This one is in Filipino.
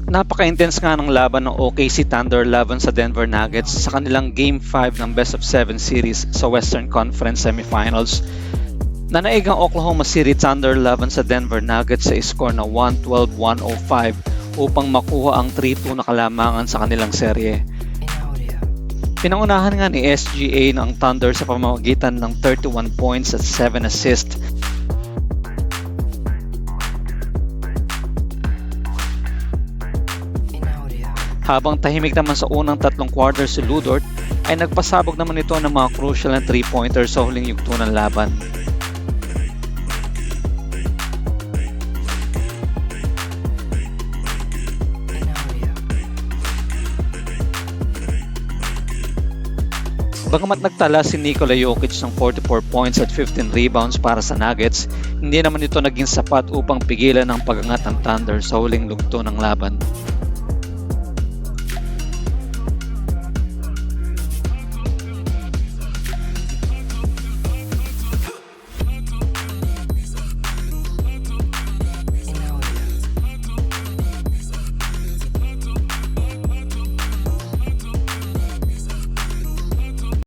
Napaka-intense nga ng laban ng OKC Thunder laban sa Denver Nuggets sa kanilang Game 5 ng Best of 7 series sa Western Conference Semifinals. Nanaig ang Oklahoma City Thunder laban sa Denver Nuggets sa score na 112-105 upang makuha ang 3-2 na kalamangan sa kanilang serye. Pinangunahan nga ni SGA ng Thunder sa pamamagitan ng 31 points at 7 assists. Habang tahimik naman sa unang tatlong quarters si Lu Dort, ay nagpasabog naman ito ng mga crucial na 3-pointers sa huling yugto ng laban. Bagamat nagtala si Nikola Jokic ng 44 points at 15 rebounds para sa Nuggets, hindi naman ito naging sapat upang pigilan ang pag-angat ng Thunder sa huling lugto ng laban.